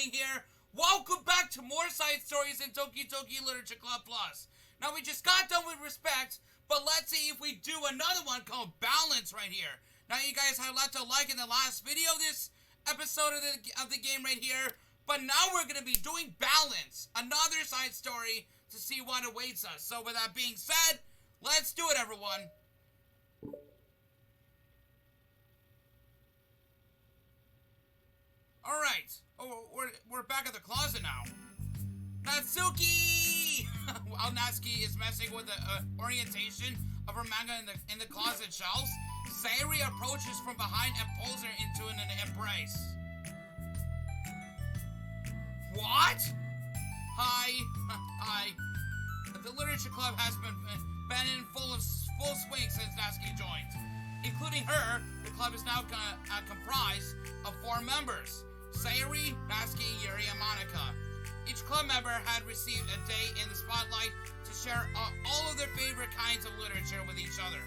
Gaming here. Welcome back to more side stories in Doki Literature Club Plus. Now, we just got done with Respect, but let's see if we do another one called Balance right here. Now, you guys had left a like in the last video, this episode of the game right here, but now we're going to be doing Balance, another side story to see what awaits us. So, with that being said, let's do it, everyone. Alright, we're back at the closet now. Natsuki! While Natsuki is messing with the orientation of her manga in the closet shelves, Sayori approaches from behind and pulls her into an embrace. What? Hi. The literature club has been in full swing since Natsuki joined. Including her, the club is now comprised of 4 members: Sayori, Natsuki, Yuri, and Monica. Each club member had received a day in the spotlight to share all of their favorite kinds of literature with each other.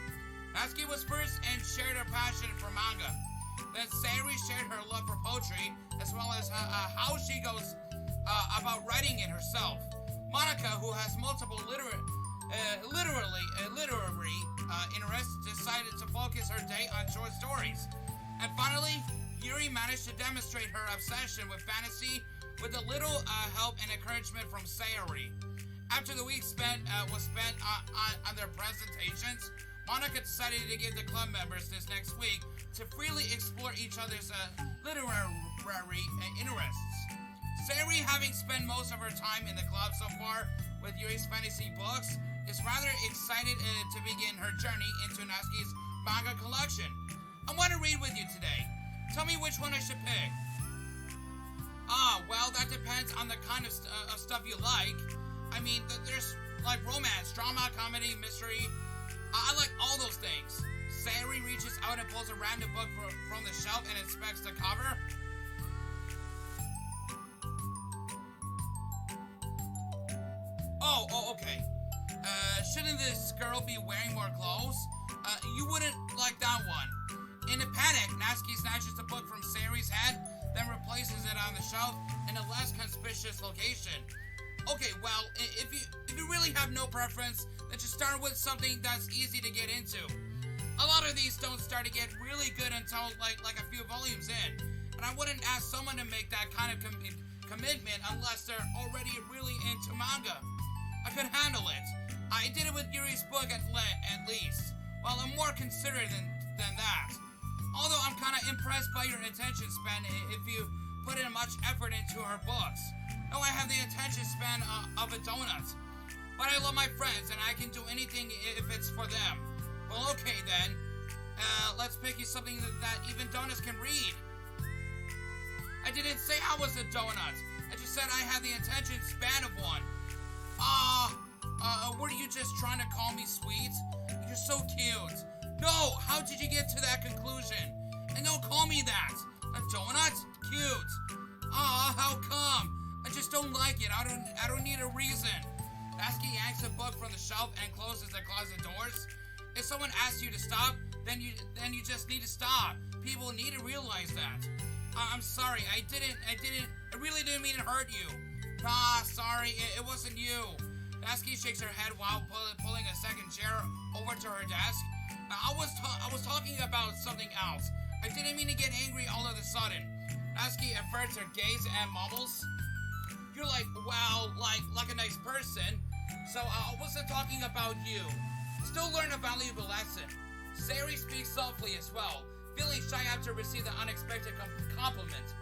Natsuki was first and shared her passion for manga. Then Sayori shared her love for poetry, as well as how she goes about writing it herself. Monica, who has multiple literary interests, decided to focus her day on short stories. And finally, Yuri managed to demonstrate her obsession with fantasy with a little help and encouragement from Sayori. After the week was spent on their presentations, Monica decided to give the club members this next week to freely explore each other's literary interests. Sayori, having spent most of her time in the club so far with Yuri's fantasy books, is rather excited to begin her journey into Natsuki's manga collection. I want to read with you today. Tell me which one I should pick. Well, that depends on the kind of stuff you like. I mean, there's like romance, drama, comedy, mystery. I like all those things. Sayori reaches out and pulls a random book from the shelf and inspects the cover. Oh, okay. Shouldn't this girl be wearing more clothes? You wouldn't like that one. In a panic, Natsuki snatches the book from Sayori's head, then replaces it on the shelf in a less conspicuous location. Okay, well, if you really have no preference, then just start with something that's easy to get into. A lot of these don't start to get really good until like a few volumes in, and I wouldn't ask someone to make that kind of commitment unless they're already really into manga. I could handle it. I did it with Yuri's book at least. Well, I'm more considerate than that. Although I'm kind of impressed by your attention span if you put in much effort into her books. No, I have the attention span of a donut. But I love my friends and I can do anything if it's for them. Well, okay then. Let's pick you something that even donuts can read. I didn't say I was a donut. I just said I had the attention span of one. Were you just trying to call me sweet? You're so cute. No, how did you get to that conclusion? And don't call me that. A donut? Cute. How come? I just don't like it. I don't need a reason. Natsuki yanks a book from the shelf and closes the closet doors. If someone asks you to stop, then you just need to stop. People need to realize that. I'm sorry. I really didn't mean to hurt you. Nah, sorry. It wasn't you. Natsuki shakes her head while pulling a second chair over to her desk. I was talking about something else. I didn't mean to get angry all of a sudden. Natsuki averts her gaze and mumbles. You're like a nice person. So I wasn't talking about you. Still learn a valuable lesson. Sayori speaks softly as well, feeling shy after receiving the unexpected compliment.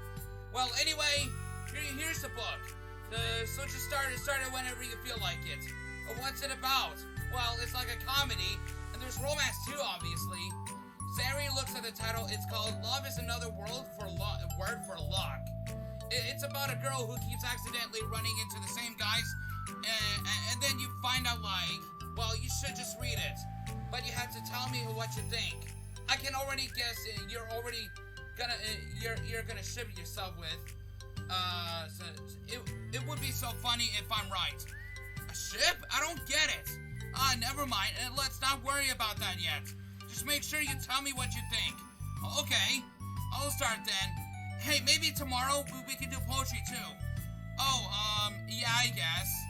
Well, anyway, here's the book. So just start it whenever you feel like it. What's it about? Well, it's like a comedy, and there's romance too, obviously. Sayori looks at the title. It's called Love is Another Word for Luck. It's about a girl who keeps accidentally running into the same guys, and then you find out well, you should just read it. But you have to tell me what you think. I can already guess you're gonna ship yourself with. So it would be so funny if I'm right. A ship? I don't get it. Never mind. Let's not worry about that yet. Just make sure you tell me what you think. Okay, I'll start then. Hey, maybe tomorrow we can do poetry too. Oh, yeah, I guess.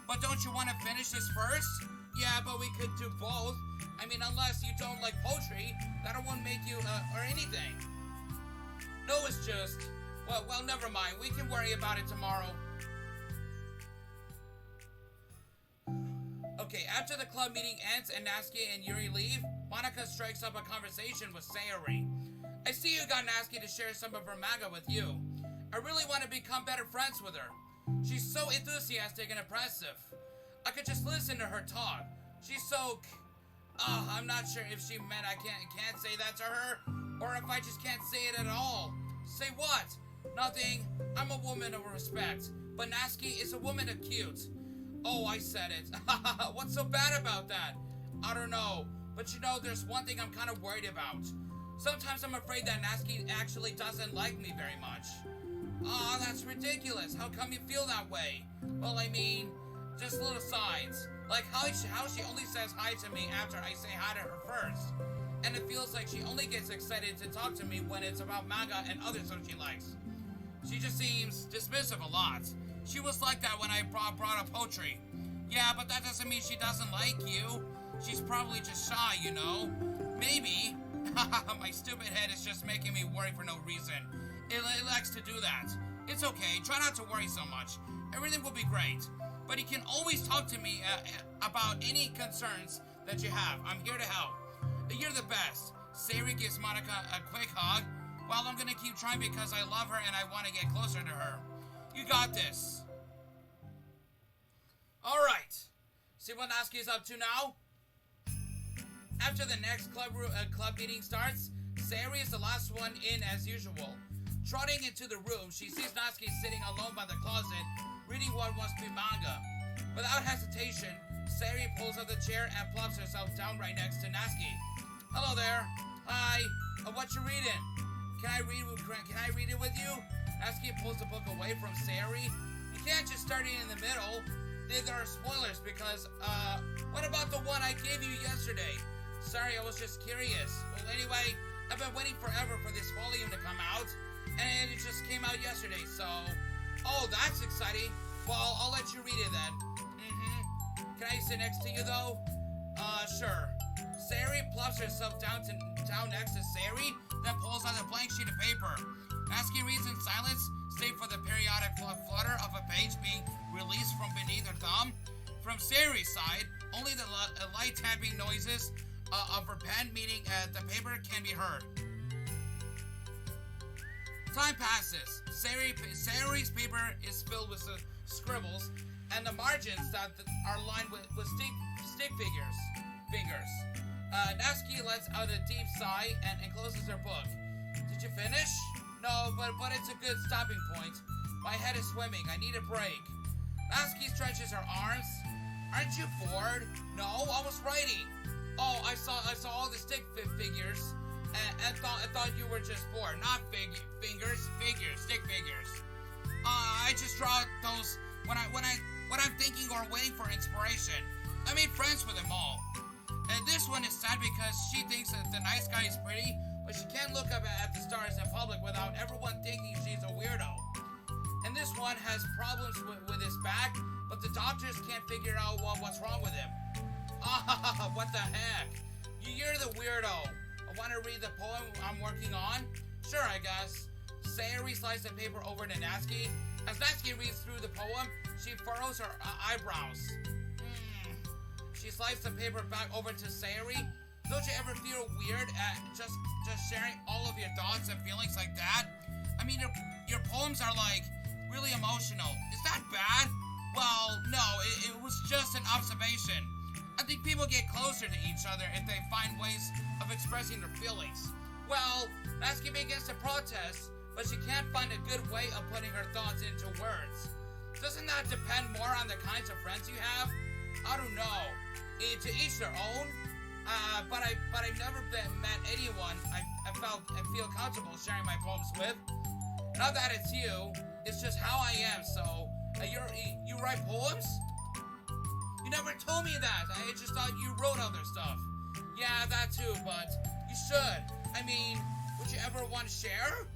But don't you want to finish this first? Yeah, but we could do both. I mean, unless you don't like poetry, that won't make you, or anything. No, it's just... Well, never mind. We can worry about it tomorrow. Okay, after the club meeting ends and Natsuki and Yuri leave, Monika strikes up a conversation with Sayori. I see you got Natsuki to share some of her manga with you. I really want to become better friends with her. She's so enthusiastic and impressive. I could just listen to her talk. She's so... I'm not sure if she meant I can't say that to her, or if I just can't say it at all. Say what? Nothing. I'm a woman of respect, but Natsuki is a woman of cute. Oh, I said it. What's so bad about that? I don't know, but you know, there's one thing I'm kind of worried about. Sometimes I'm afraid that Natsuki actually doesn't like me very much. Aw, that's ridiculous. How come you feel that way? Well, I mean, just little signs. Like how she only says hi to me after I say hi to her first. And it feels like she only gets excited to talk to me when it's about manga and other stuff she likes. She just seems dismissive a lot. She was like that when I brought up poetry. Yeah, but that doesn't mean she doesn't like you. She's probably just shy, you know? Maybe. My stupid head is just making me worry for no reason. It likes to do that. It's okay. Try not to worry so much. Everything will be great. But you can always talk to me about any concerns that you have. I'm here to help. You're the best. Sayori gives Monika a quick hug. Well, I'm gonna keep trying because I love her and I want to get closer to her. You got this. Alright. See what Natsuki is up to now? After the next club meeting starts, Sayori is the last one in as usual. Trotting into the room, she sees Natsuki sitting alone by the closet, reading what must be manga. Without hesitation, Sayori pulls up the chair and plops herself down right next to Natsuki. Hello there. Hi. What you reading? Can I read it with you? Natsuki pulls the book away from Sayori. You can't just start it in the middle. There are spoilers because, what about the one I gave you yesterday? Sorry, I was just curious. Well, anyway, I've been waiting forever for this volume to come out, and it just came out yesterday, so... Oh, that's exciting. Well, I'll let you read it then. Can I sit next to you, though? Sure. Sayori plops herself down next to Sayori, then pulls out a blank sheet of paper. Natsuki reads in silence, save for the periodic flutter of a page being released from beneath her thumb. From Sayori's side, only the light tapping noises of her pen meeting the paper can be heard. Time passes. Sayori's paper is filled with scribbles, and the margins that are lined with stick fingers. Natsuki lets out a deep sigh and closes her book. Did you finish? No, but it's a good stopping point. My head is swimming. I need a break. Natsuki stretches her arms. Aren't you bored? No, I was writing. Oh, I saw all the stick figures and thought you were just bored. Not stick figures. I just draw those when I'm thinking or waiting for inspiration. I made friends with them all. And this one is sad because she thinks that the nice guy is pretty, but she can't look up at the stars in public without everyone thinking she's a weirdo. And this one has problems with his back, but the doctors can't figure out what's wrong with him. What the heck? You're the weirdo. I want to read the poem I'm working on? Sure, I guess. Sayori slides the paper over to Natsuki. As Natsuki reads through the poem, she furrows her eyebrows. She slides the paper back over to Sayori. Don't you ever feel weird at just sharing all of your thoughts and feelings like that? I mean, your poems are like really emotional. Is that bad? Well, no, it was just an observation. I think people get closer to each other if they find ways of expressing their feelings. Well, Natsuki begins to protest, but she can't find a good way of putting her thoughts into words. Doesn't that depend more on the kinds of friends you have? I don't know. To each their own. But I've never met anyone I feel comfortable sharing my poems with. Not that it's you, it's just how I am. So, you write poems? You never told me that. I just thought you wrote other stuff. Yeah, that too, but you should. I mean, would you ever want to share?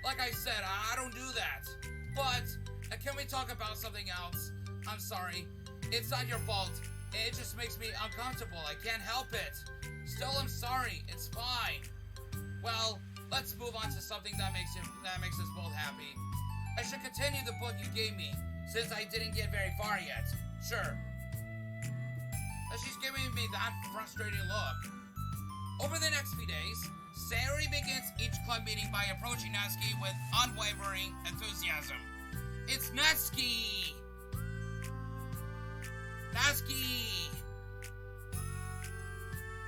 Like I said, I don't do that. But, can we talk about something else? I'm sorry. It's not your fault. It just makes me uncomfortable. I can't help it. Still, I'm sorry. It's fine. Well, let's move on to something that makes us both happy. I should continue the book you gave me, since I didn't get very far yet. Sure. She's giving me that frustrating look. Over the next few days, Sayori begins each club meeting by approaching Natsuki with unwavering enthusiasm. It's Natsuki! Natsuki!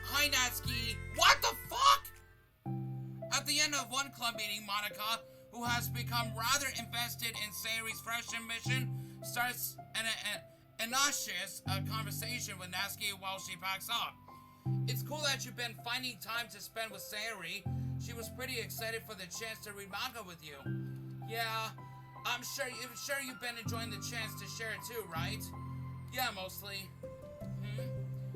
Hi, Natsuki! What the fuck?! At the end of one club meeting, Monica, who has become rather invested in Sayori's freshman mission, starts an innocuous conversation with Natsuki while she packs up. It's cool that you've been finding time to spend with Sayori. She was pretty excited for the chance to read manga with you. Yeah, I'm sure you've been enjoying the chance to share it too, right? Yeah, mostly.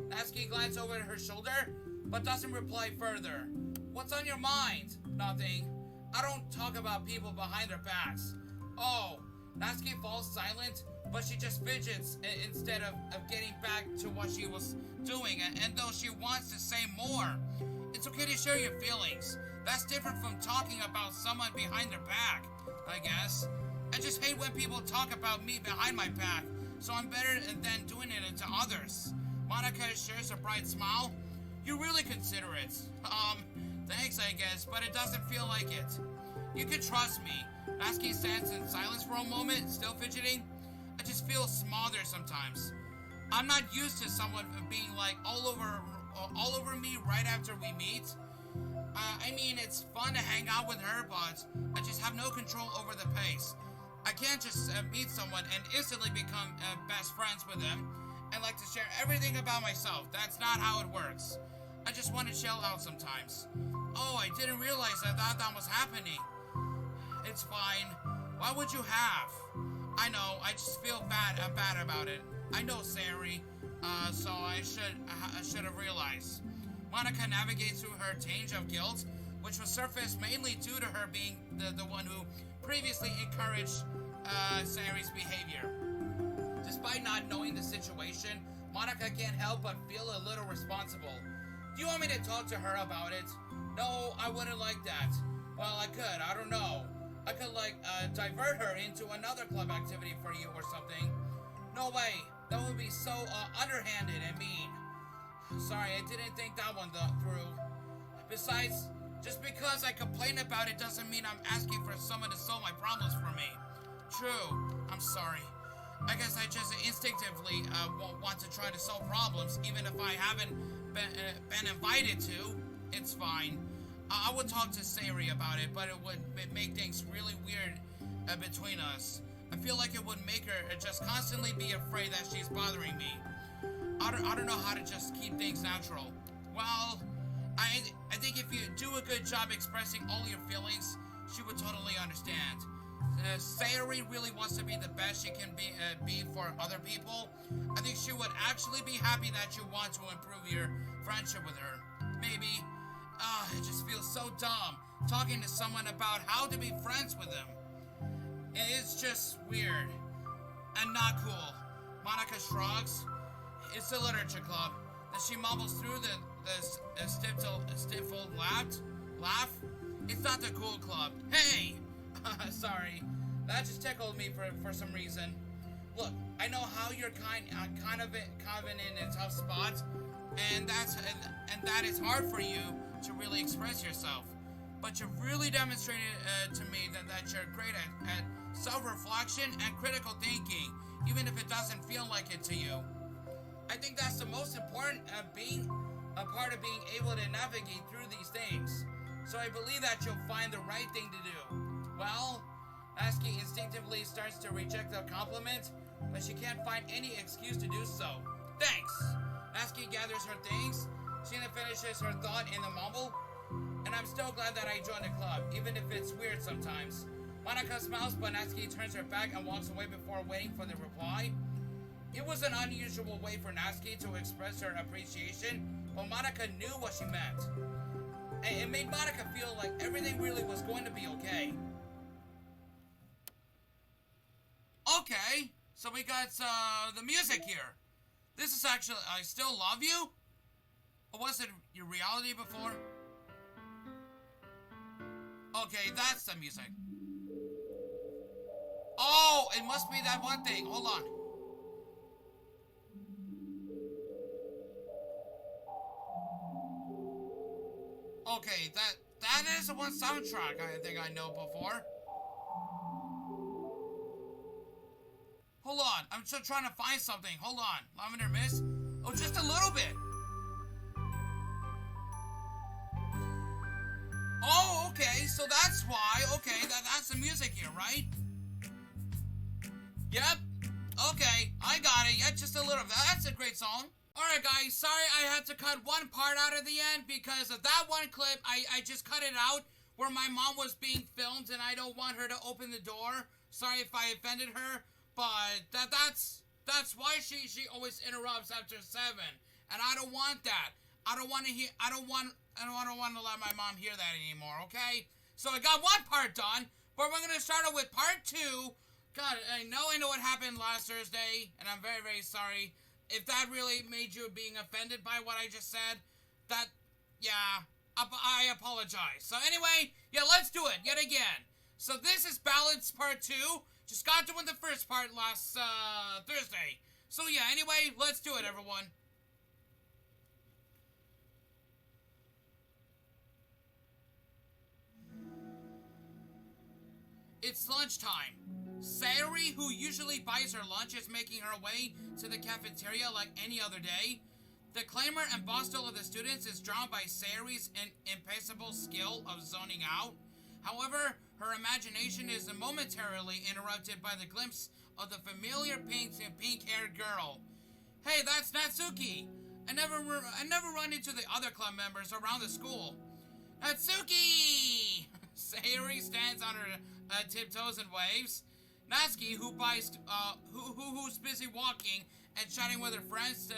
Natsuki glances over at her shoulder, but doesn't reply further. What's on your mind? Nothing. I don't talk about people behind their backs. Oh, Natsuki falls silent, but she just fidgets instead of getting back to what she was doing, and though she wants to say more. It's okay to share your feelings. That's different from talking about someone behind their back, I guess. I just hate when people talk about me behind my back, so I'm better than doing it to others. Monica shares a bright smile. You really consider it. Thanks, I guess, but it doesn't feel like it. You can trust me. Natsuki stands in silence for a moment, still fidgeting. I just feel smothered sometimes. I'm not used to someone being like all over me right after we meet. I mean, it's fun to hang out with her, but I just have no control over the pace. I can't just meet someone and instantly become best friends with them and like to share everything about myself. That's not how it works. I just want to chill out sometimes. Oh, I didn't realize that was happening. It's fine. Why would you have? I know, I just feel bad about it. I know, Sayori, so I should have realized. Monica navigates through her tinge of guilt, which was surfaced mainly due to her being the one who previously encouraged Sayori's behavior. Despite not knowing the situation, Monica can't help but feel a little responsible. Do you want me to talk to her about it? No, I wouldn't like that. Well, I could, I don't know. I could, divert her into another club activity for you or something. No way, that would be so, underhanded and mean. Sorry, I didn't think that one through. Besides, just because I complain about it doesn't mean I'm asking for someone to solve my problems for me. True, I'm sorry. I guess I just instinctively want to try to solve problems, even if I haven't been invited to. It's fine. I would talk to Sayori about it, but it would make things really weird between us. I feel like it would make her just constantly be afraid that she's bothering me. I don't know how to just keep things natural. Well, I think if you do a good job expressing all your feelings, she would totally understand. Sayori really wants to be the best she can be for other people. I think she would actually be happy that you want to improve your friendship with her. Maybe. It just feels so dumb talking to someone about how to be friends with them. It's just weird and not cool. Monica shrugs. It's a literature club. Then she mumbles through the stifled laugh. It's not the cool club. Hey! Sorry. That just tickled me for some reason. Look, I know how you're kind of in a tough spot, and that is hard for you to really express yourself. But you've really demonstrated to me that you're great at self-reflection and critical thinking, even if it doesn't feel like it to you. I think that's the most important part of being able to navigate through these things. So I believe that you'll find the right thing to do. Well, Natsuki instinctively starts to reject the compliment, but she can't find any excuse to do so. Thanks! Natsuki gathers her things. She then finishes her thought in the mumble. And I'm still glad that I joined the club, even if it's weird sometimes. Monica smiles, but Natsuki turns her back and walks away before waiting for the reply. It was an unusual way for Natsuki to express her appreciation, but Monica knew what she meant. And it made Monica feel like everything really was going to be okay. okay. So we got the music here. This is actually I Still Love You? Or was it your reality before? Okay, that's the music. Oh, it must be that one thing. Hold on. Okay, that is the one soundtrack I think I know before. Hold on, I'm still trying to find something. Hold on, Lavender Mist. Oh, just a little bit. Oh, okay, so that's why. Okay, that's the music here, right? Yep. Okay, I got it. Yeah, just a little bit. That's a great song. Alright guys, sorry I had to cut one part out of the end because of that one clip. I just cut it out where my mom was being filmed and I don't want her to open the door. Sorry if I offended her, but that's why she always interrupts after 7. And I don't want that. I don't want to let my mom hear that anymore, okay? So I got one part done, but we're gonna start it with part 2. God, I know what happened last Thursday, and I'm very, very sorry. If that really made you being offended by what I just said, I apologize. So anyway, yeah, let's do it yet again. So this is Balance Part 2. Just got doing the first part last Thursday. So yeah, anyway, let's do it, everyone. It's lunchtime. Sayori, who usually buys her lunch, is making her way to the cafeteria like any other day. The clamor and bustle of the students is drawn by Sayori's impeccable skill of zoning out. However, her imagination is momentarily interrupted by the glimpse of the familiar pink-haired girl. Hey, that's Natsuki! I never run into the other club members around the school. Natsuki! Sayori stands on her tiptoes and waves. Natsuki, who's busy walking and chatting with her friends,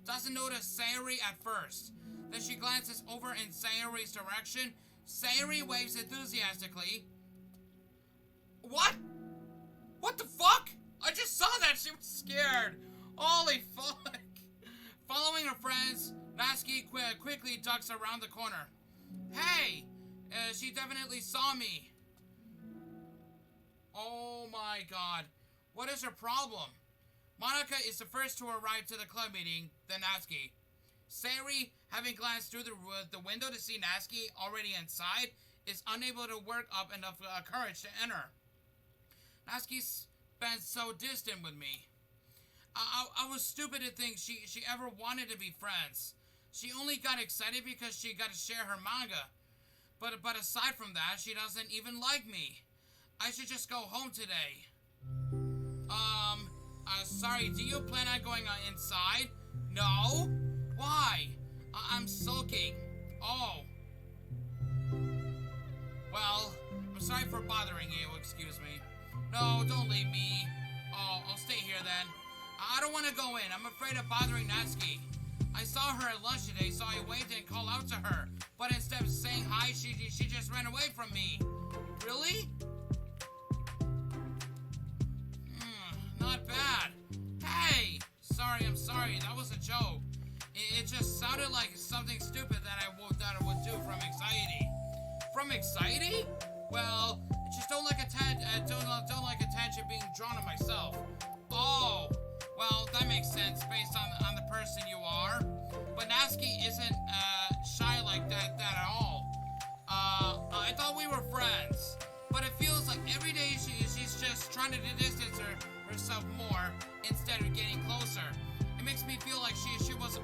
doesn't notice Sayori at first. Then she glances over in Sayori's direction. Sayori waves enthusiastically. What? What the fuck? I just saw that. She was scared. Holy fuck. Following her friends, Natsuki quickly ducks around the corner. Hey, she definitely saw me. Oh my god. What is her problem? Monica is the first to arrive to the club meeting, then Natsuki. Sayori, having glanced through the window to see Natsuki already inside, is unable to work up enough courage to enter. Natsuki's been so distant with me. I was stupid to think she ever wanted to be friends. She only got excited because she got to share her manga. But aside from that, she doesn't even like me. I should just go home today. Sorry, do you plan on going inside? No? Why? I'm sulking. Oh. Well, I'm sorry for bothering you, excuse me. No, don't leave me. Oh, I'll stay here then. I don't want to go in. I'm afraid of bothering Natsuki. I saw her at lunch today, so I waved and called out to her. But instead of saying hi, she just ran away from me. Really? Not bad. Hey! Sorry, I'm sorry. That was a joke. It just sounded like something stupid that I would do from anxiety. From anxiety? Well, I just don't like don't like attention being drawn to myself. Oh, well, that makes sense based on the person you are. But Natsuki isn't shy like that at all. I thought we were friends, but it feels like every day she's just trying to distance herself more instead of getting closer. It makes me feel like she was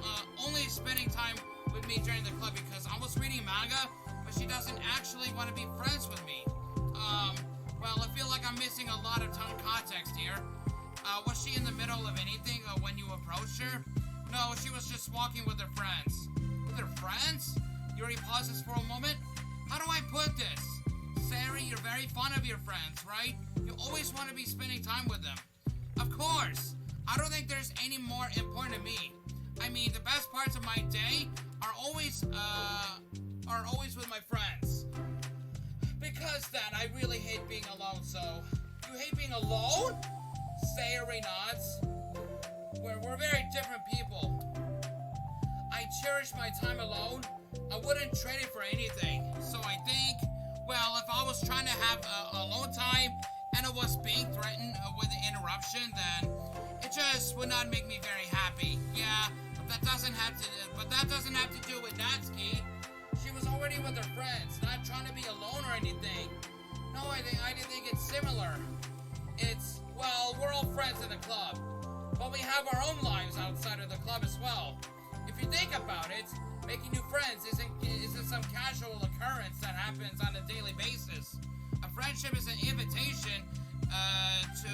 only spending time with me during the club because I was reading manga, but she doesn't actually want to be friends with me. Well, I feel like I'm missing a lot of context here. Was she in the middle of anything when you approached her? No, she was just walking with her friends. With her friends? Yuri pauses for a moment. How do I put this? Sayori, you're very fond of your friends, right? You always want to be spending time with them. Of course. I don't think there's any more important to me. I mean, the best parts of my day are always with my friends. Because that, I really hate being alone, so... You hate being alone? Sayuri nods. We're very different people. I cherish my time alone. I wouldn't trade it for anything. So I think, well, if I was trying to have alone time and it was being threatened with an interruption, then it just would not make me very happy. Yeah, but that doesn't have to do with Natsuki. She was already with her friends, not trying to be alone or anything. No, I think it's similar. It's, well, we're all friends in the club, but we have our own lives outside of the club as well. If you think about it, making new friends isn't some casual occurrence that happens on a daily basis. A friendship is an invitation to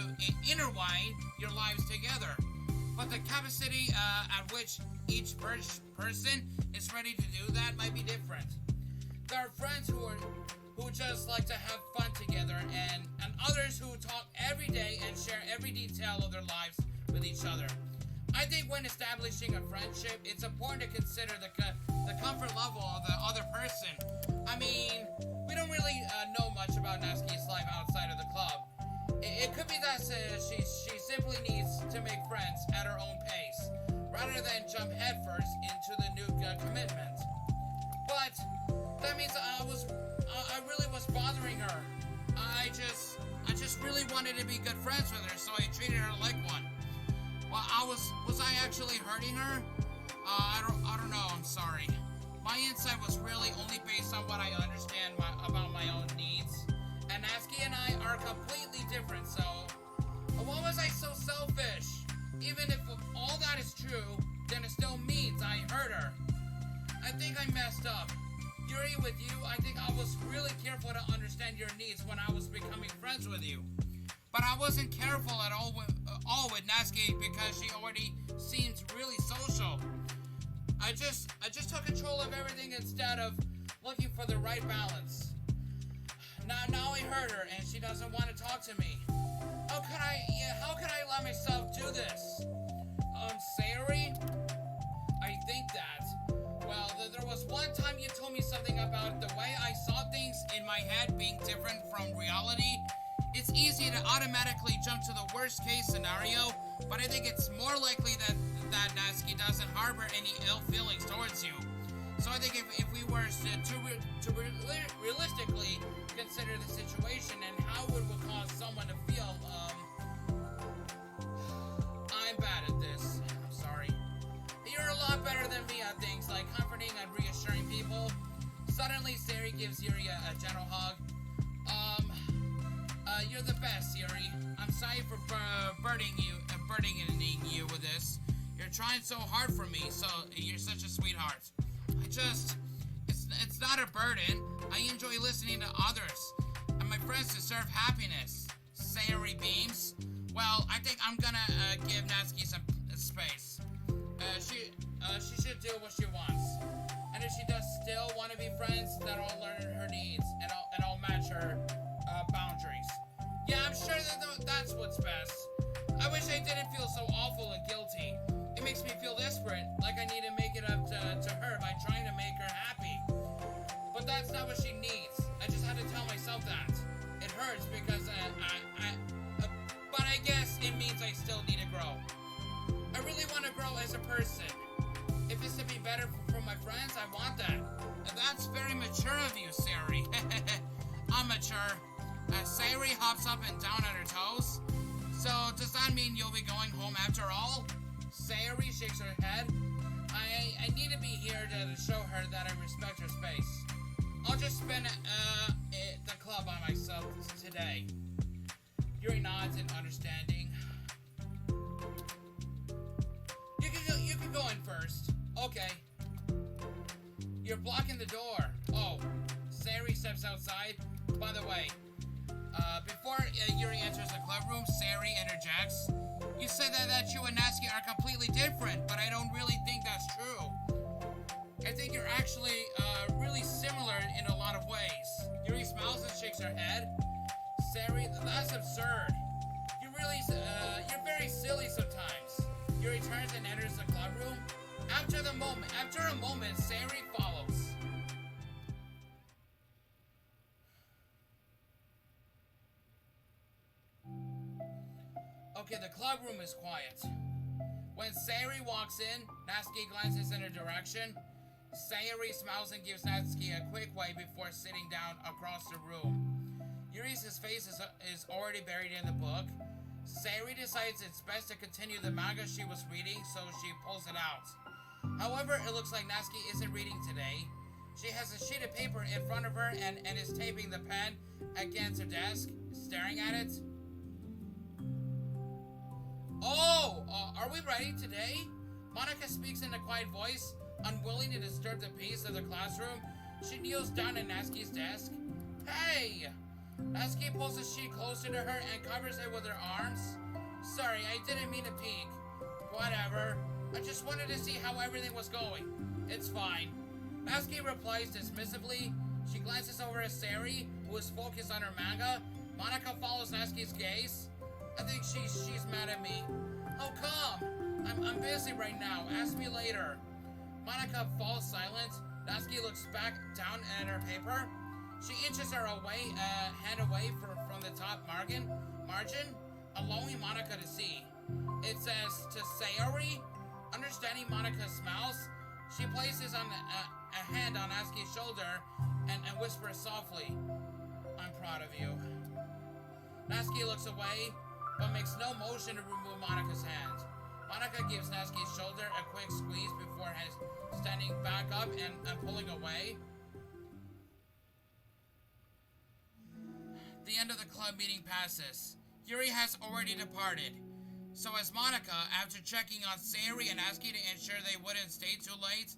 intertwine your lives together. But the capacity at which each person is ready to do that might be different. There are friends who just like to have fun together, and others who talk every day and share every detail of their lives with each other. I think when establishing a friendship, it's important to consider the comfort level of the other person. I mean, we don't really know much about Natsuki's life outside of the club. It could be that she simply needs to make friends at her own pace, rather than jump headfirst into the new commitment. But that means I really was bothering her. I just really wanted to be good friends with her, so I treated her like one. Well, was I actually hurting her? I don't know, I'm sorry. My insight was really only based on what I understand about my own needs. And Natsuki and I are completely different, so why was I so selfish? Even if all that is true, then it still means I hurt her. I think I messed up. Yuri, with you, I think I was really careful to understand your needs when I was becoming friends with you. But I wasn't careful at all with Natsuki because she already seems really social. I just took control of everything instead of looking for the right balance. Now I hurt her and she doesn't want to talk to me. How could I let myself do this? Sayuri? I think that. Well, there was one time you told me something about the way I saw things in my head being different from reality. It's easy to automatically jump to the worst case scenario, but I think it's more likely that Natsuki doesn't harbor any ill feelings towards you. So I think if we were to realistically consider the situation and how it would cause someone to feel, I'm bad at this. I'm sorry. You're a lot better than me at things like comforting and reassuring people. Suddenly, Sari gives Yuri a gentle hug. You're the best, Yuri. I'm sorry for burdening you with this. You're trying so hard for me, so you're such a sweetheart. It's not a burden. I enjoy listening to others and my friends deserve happiness. Sayuri beams. Well, I think I'm gonna give Natsuki some space. She should do what she wants. And if she does still want to be friends, then I'll learn her needs and I'll match her boundaries. Yeah, I'm sure that's what's best. I wish I didn't feel so awful and guilty. It makes me feel desperate, like I need to make it up to her by trying to make her happy. But that's not what she needs. I just had to tell myself that. It hurts because but I guess it means I still need to grow. I really want to grow as a person. If it's to be better for my friends, I want that. And that's very mature of you, Sayuri. I'm mature. Sayuri hops up and down on her toes. So, does that mean you'll be going home after all? Sayuri shakes her head. I need to be here to show her that I respect her space. I'll just spend the club by myself today. Yuri nods in understanding. You can go in first. Okay. You're blocking the door. Oh. Sayuri steps outside. By the way, before Yuri enters the club room, Sayuri interjects. You said that you and Natsuki are completely different, but I don't really think that's true. I think you're actually really similar in a lot of ways. Yuri smiles and shakes her head. Sayuri, that's absurd. You're very silly sometimes. Yuri turns and enters the club room. After a moment, Sayuri follows. Okay, the club room is quiet. When Sayori walks in, Natsuki glances in her direction. Sayori smiles and gives Natsuki a quick wave before sitting down across the room. Yuri's face is already buried in the book. Sayori decides it's best to continue the manga she was reading, so she pulls it out. However, it looks like Natsuki isn't reading today. She has a sheet of paper in front of her and is taping the pen against her desk, staring at it. Oh, are we ready today? Monica speaks in a quiet voice, unwilling to disturb the peace of the classroom. She kneels down at Natsuki's desk. Hey! Natsuki pulls the sheet closer to her and covers it with her arms. Sorry, I didn't mean to peek. Whatever. I just wanted to see how everything was going. It's fine. Natsuki replies dismissively. She glances over at Sayori, who is focused on her manga. Monica follows Natsuki's gaze. I think she's mad at me. How come? I'm busy right now. Ask me later. Monica falls silent. Natsuki looks back down at her paper. She inches her hand away from the top margin, allowing Monica to see. It says, to Sayori. Understanding Monica smiles, she places a hand on Natsuki's shoulder and whispers softly, I'm proud of you. Natsuki looks away, but makes no motion to remove Monica's hand. Monica gives Natsuki's shoulder a quick squeeze before standing back up and pulling away. The end of the club meeting passes. Yuri has already departed. So as Monica, after checking on Sayori and asking to ensure they wouldn't stay too late,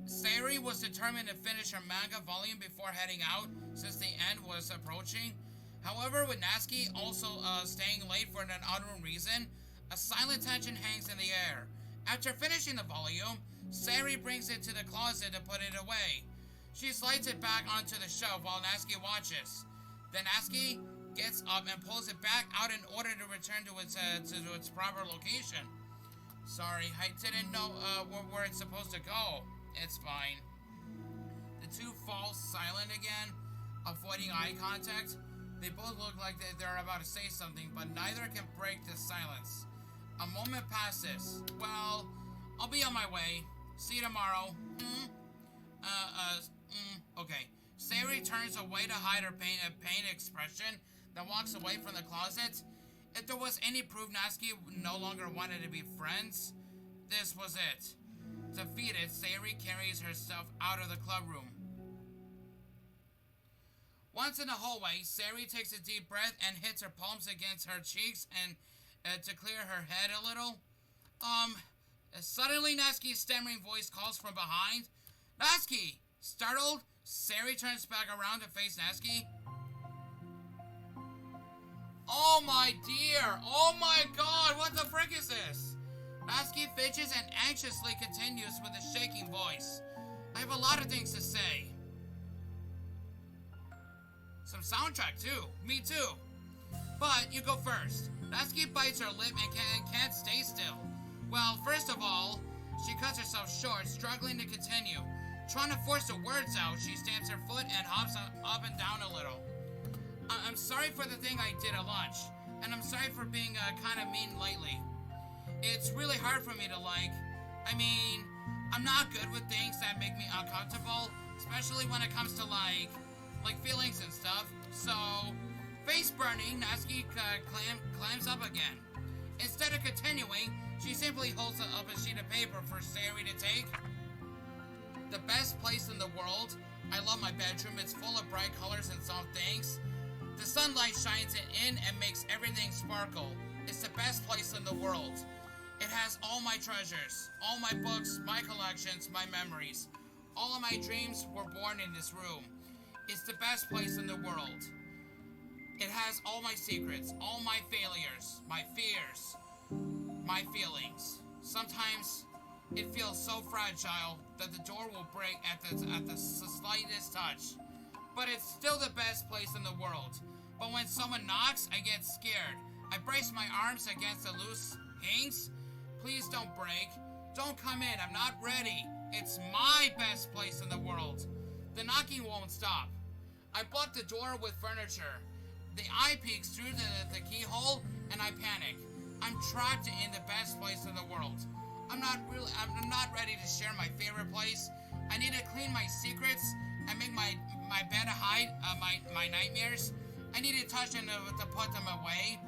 Sayori was determined to finish her manga volume before heading out since the end was approaching. However, with Natsuki also staying late for an unknown reason, a silent tension hangs in the air. After finishing the volume, Sayori brings it to the closet to put it away. She slides it back onto the shelf while Natsuki watches. Then Natsuki gets up and pulls it back out in order to return to its proper location. Sorry, I didn't know where it's supposed to go. It's fine. The two fall silent again, avoiding eye contact. They both look like they're about to say something, but neither can break the silence. A moment passes. Well, I'll be on my way. See you tomorrow. Okay. Sayori turns away to hide her pain expression, then walks away from the closet. If there was any proof Natsuki no longer wanted to be friends, this was it. Defeated, Sayori carries herself out of the club room. Once in the hallway, Sayori takes a deep breath and hits her palms against her cheeks and to clear her head a little. Suddenly Natsuki's stammering voice calls from behind. Natsuki! Startled, Sayori turns back around to face Natsuki. Oh my dear! Oh my god! What the frick is this? Natsuki fidgets and anxiously continues with a shaking voice. I have a lot of things to say. Some soundtrack too. Me too. But you go first. Natsuki bites her lip and can't stay still. Well, first of all, she cuts herself short, struggling to continue. Trying to force the words out, she stamps her foot and hops up and down a little. I'm sorry for the thing I did at lunch, and I'm sorry for being kind of mean lately. It's really hard for me to I'm not good with things that make me uncomfortable, especially when it comes to like feelings and stuff. So, face burning, Natsuki climbs up again. Instead of continuing, she simply holds up a sheet of paper for Sayori to take. The best place in the world. I love my bedroom. It's full of bright colors and soft things. The sunlight shines it in and makes everything sparkle. It's the best place in the world. It has all my treasures, all my books, my collections, my memories. All of my dreams were born in this room. It's the best place in the world. It has all my secrets, all my failures, my fears, my feelings. Sometimes it feels so fragile that the door will break at the slightest touch. But it's still the best place in the world. But when someone knocks, I get scared. I brace my arms against the loose hinges. Please don't break. Don't come in. I'm not ready. It's my best place in the world. The knocking won't stop. I block the door with furniture. The eye peeks through the keyhole, and I panic. I'm trapped in the best place in the world. I'm not ready to share my favorite place. I need to clean my secrets and make my bed a hide, my nightmares. I need to touch them to put them away,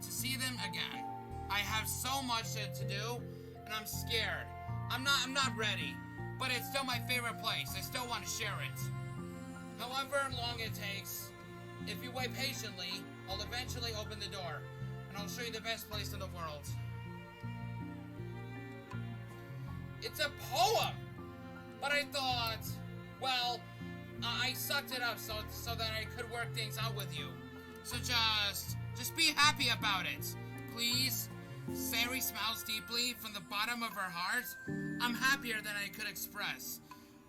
to see them again. I have so much to do, and I'm scared. I'm not ready, but it's still my favorite place. I still want to share it. However long it takes, if you wait patiently, I'll eventually open the door, and I'll show you the best place in the world. It's a poem! But I thought, well, I sucked it up so that I could work things out with you. So just be happy about it, please. Sari smiles deeply from the bottom of her heart. I'm happier than I could express.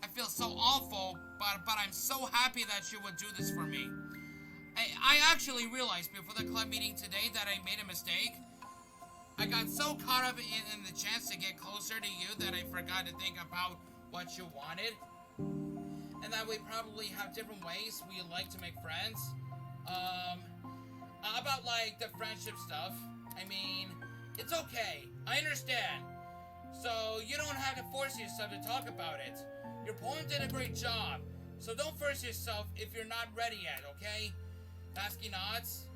I feel so awful, but I'm so happy that you would do this for me. I actually realized before the club meeting today that I made a mistake. I got so caught up in the chance to get closer to you that I forgot to think about what you wanted. And that we probably have different ways we like to make friends. About like the friendship stuff. I mean, it's okay. I understand. So you don't have to force yourself to talk about it. Your poem did a great job. So don't force yourself if you're not ready yet, okay? Natsuki nods.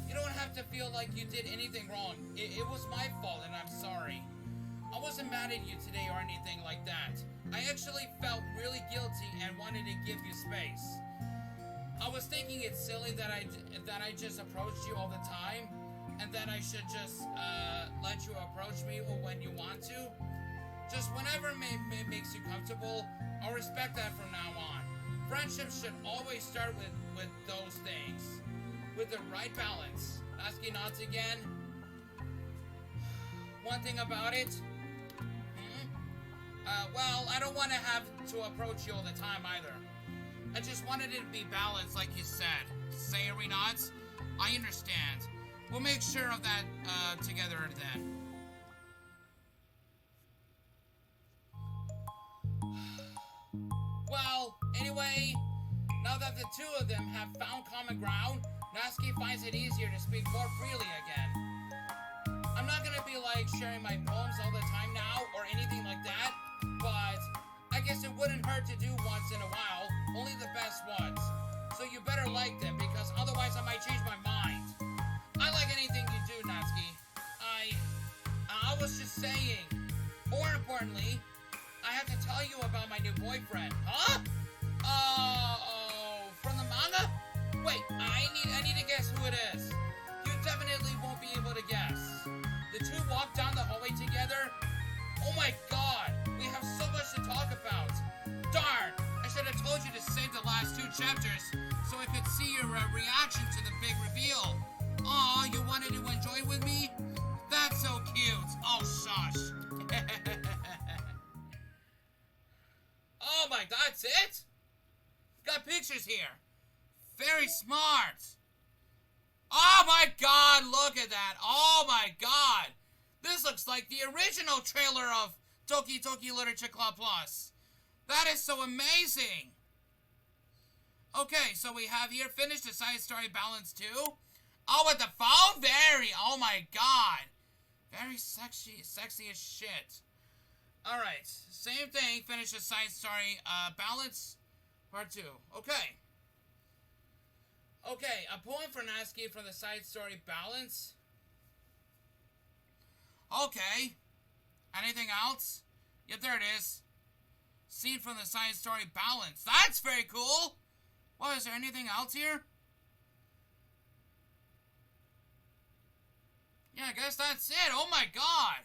You don't have to feel like you did anything wrong. It was my fault and I'm sorry. I wasn't mad at you today or anything like that. I actually felt really guilty and wanted to give you space. I was thinking it's silly that I just approached you all the time, and that I should just let you approach me when you want to. Just whenever makes you comfortable. I'll respect that from now on. Friendship should always start with those things, with the right balance. Natsuki nods again. One thing about it. Well, I don't want to have to approach you all the time either. I just wanted it to be balanced like you said. Sayori nods. I understand. We'll make sure of that together then. Well, anyway, now that the two of them have found common ground, Natsuki finds it easier to speak more freely again. I'm not gonna be like sharing my poems all the time now or anything like that, but I guess it wouldn't hurt to do once in a while, only the best ones. So you better like them, because otherwise I might change my mind. I like anything you do, Natsuki. I was just saying. More importantly, I have to tell you about my new boyfriend. Huh? From the manga? Wait, I need to guess who it is. You definitely won't be able to guess. The two walk down the hallway together. Oh my god, we have so much to talk about. Darn, I should have told you to save the last two chapters so I could see your reaction to the big reveal. Aw, you wanted to enjoy with me? That's so cute. Oh, shush. Oh my, that's it? Got pictures here. Very smart. Oh my god, look at that. Oh my god. This looks like the original trailer of Doki Doki Literature Club Plus. That is so amazing. Okay, so we have here finished the side story balance 2. Oh, with the phone? Oh my god. Very sexy as shit. Alright, same thing, finish the side story balance part 2. Okay. Okay, a poem for Natsuki from the side story balance. Okay. Anything else? Yep, there it is. Scene from the side story balance. That's very cool. Well, is there anything else here? Yeah, I guess that's it. Oh my god.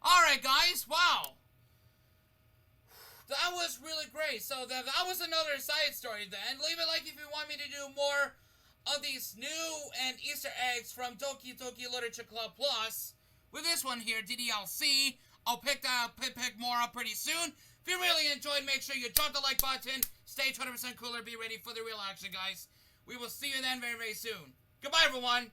Alright, guys. Wow. That was really great. So that was another side story then. Leave it like if you want me to do more of these new and Easter eggs from Doki Doki Literature Club Plus. With this one here, DDLC, I'll pick more up pretty soon. If you really enjoyed, make sure you drop the like button. Stay 20% cooler. Be ready for the real action, guys. We will see you then very, very soon. Goodbye, everyone.